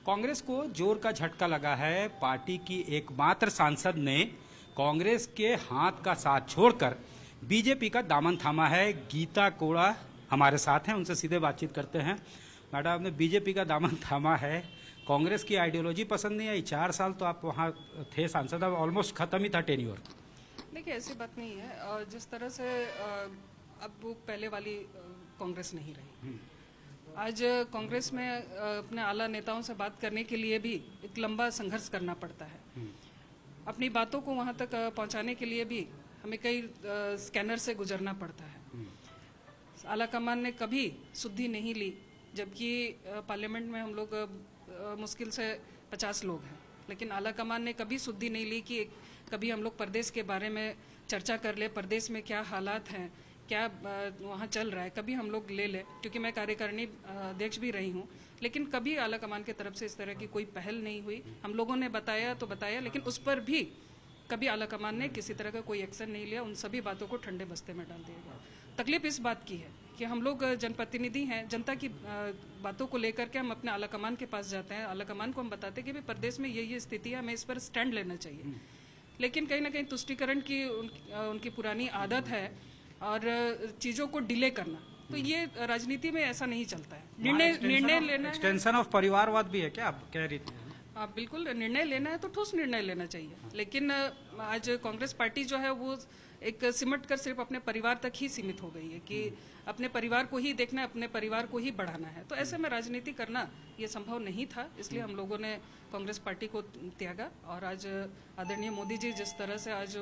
कांग्रेस को जोर का झटका लगा है। पार्टी की एकमात्र सांसद ने कांग्रेस के हाथ का साथ छोड़कर बीजेपी का दामन थामा है। गीता कोड़ा हमारे साथ हैं, उनसे सीधे बातचीत करते हैं। मैडम, आपने बीजेपी का दामन थामा है, कांग्रेस की आइडियोलॉजी पसंद नहीं आई। 4 साल तो आप वहाँ थे सांसद, अब ऑलमोस्ट खत्म ही था टेन्योर। देखिए, ऐसी बात नहीं है। और जिस तरह से अब वो पहले वाली कांग्रेस नहीं रही। आज कांग्रेस में अपने आला नेताओं से बात करने के लिए भी एक लंबा संघर्ष करना पड़ता है। अपनी बातों को वहां तक पहुंचाने के लिए भी हमें कई स्कैनर से गुजरना पड़ता है। आला कमान ने कभी सुधि नहीं ली, जबकि पार्लियामेंट में हम लोग मुश्किल से 50 लोग हैं, लेकिन आला कमान ने कभी सुधि नहीं ली कि कभी हम लोग प्रदेश के बारे में चर्चा कर ले, प्रदेश में क्या हालात हैं, क्या वहाँ चल रहा है, कभी हम लोग ले ले। क्योंकि मैं कार्यकारिणी अध्यक्ष भी रही हूँ, लेकिन कभी आला कमान की तरफ से इस तरह की कोई पहल नहीं हुई। हम लोगों ने बताया तो बताया, लेकिन उस पर भी कभी आला कमान ने किसी तरह का कोई एक्शन नहीं लिया। उन सभी बातों को ठंडे बस्ते में डाल दिया गया। तकलीफ इस बात की है कि हम लोग जनप्रतिनिधि हैं, जनता की बातों को लेकर के हम अपने आला कमान के पास जाते हैं। आला कमान को हम बताते हैं कि भाई प्रदेश में ये स्थिति है, हमें इस पर स्टैंड लेना चाहिए। लेकिन कहीं ना कहीं तुष्टीकरण की उनकी पुरानी आदत है और चीज़ों को डिले करना। तो ये राजनीति में ऐसा नहीं चलता है। निर्णय लेना, एक्सटेंशन ऑफ परिवारवाद भी है क्या आप कह रही थी? बिल्कुल, निर्णय लेना है तो ठोस निर्णय लेना चाहिए। लेकिन आज कांग्रेस पार्टी जो है वो एक सिमट कर सिर्फ अपने परिवार तक ही सीमित हो गई है कि अपने परिवार को ही देखना है, अपने परिवार को ही बढ़ाना है। तो ऐसे में राजनीति करना ये संभव नहीं था, इसलिए हम लोगों ने कांग्रेस पार्टी को त्यागा। और आज आदरणीय मोदी जी जिस तरह से आज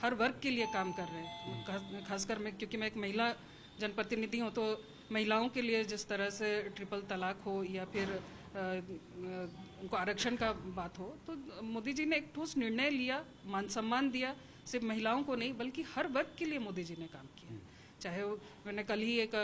हर वर्ग के लिए काम कर रहे हैं, खासकर मैं, क्योंकि मैं एक महिला जनप्रतिनिधि हूँ, तो महिलाओं के लिए जिस तरह से ट्रिपल तलाक हो या फिर उनको आरक्षण का बात हो, तो मोदी जी ने एक ठोस निर्णय लिया, मान सम्मान दिया। सिर्फ महिलाओं को नहीं बल्कि हर वर्ग के लिए मोदी जी ने काम किया। चाहे मैंने कल ही एक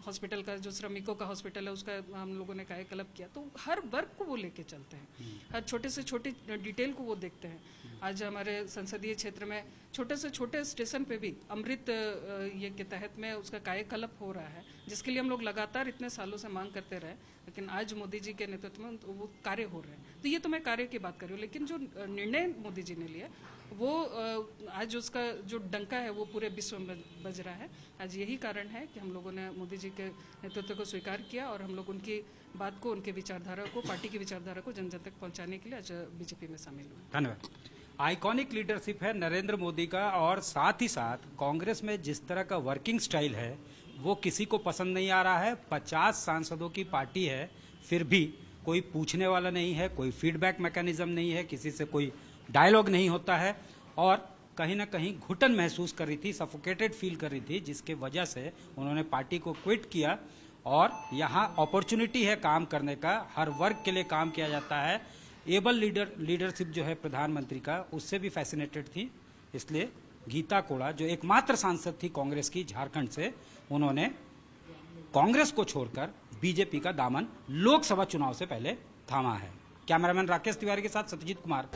हॉस्पिटल का, जो श्रमिकों का हॉस्पिटल है, उसका हम लोगों ने कायाकल्प किया। तो हर वर्ग को वो लेके चलते हैं, हर छोटे से छोटे डिटेल को वो देखते हैं। आज हमारे संसदीय क्षेत्र में छोटे से छोटे स्टेशन पे भी अमृत ये के तहत में उसका कायाकल्प हो रहा है, जिसके लिए हम लोग लगातार इतने सालों से मांग करते रहे, लेकिन आज मोदी जी के नेतृत्व में वो कार्य हो रहे हैं। तो ये तो मैं कार्य की बात कर रही हूँ, लेकिन जो निर्णय मोदी जी ने लिया वो आज उसका जो डंका है वो पूरे विश्व में बज रहा है। आज यही कारण है कि हम लोगों ने मोदी जी के नेतृत्व को स्वीकार किया और हम लोग उनकी बात को, उनके विचारधारा को, पार्टी की विचारधारा को जन जन तक पहुंचाने के लिए आज बीजेपी में शामिल हुए। धन्यवाद। आइकॉनिक लीडरशिप है नरेंद्र मोदी का, और साथ ही साथ कांग्रेस में जिस तरह का वर्किंग स्टाइल है वो किसी को पसंद नहीं आ रहा है। 50 सांसदों की पार्टी है, फिर भी कोई पूछने वाला नहीं है, कोई फीडबैक मैकेनिज्म नहीं है, किसी से कोई डायलॉग नहीं होता है, और कहीं ना कहीं घुटन महसूस कर रही थी, सफोकेटेड फील कर रही थी, जिसके वजह से उन्होंने पार्टी को क्विट किया। और यहाँ अपॉर्चुनिटी है काम करने का, हर वर्ग के लिए काम किया जाता है। एबल लीडरशिप जो है प्रधानमंत्री का, उससे भी फैसिनेटेड थी। इसलिए गीता कोड़ा, जो एकमात्र सांसद थी कांग्रेस की झारखंड से, उन्होंने कांग्रेस को छोड़कर बीजेपी का दामन लोकसभा चुनाव से पहले थामा है। कैमरामैन राकेश तिवारी के साथ सत्यजीत कुमार।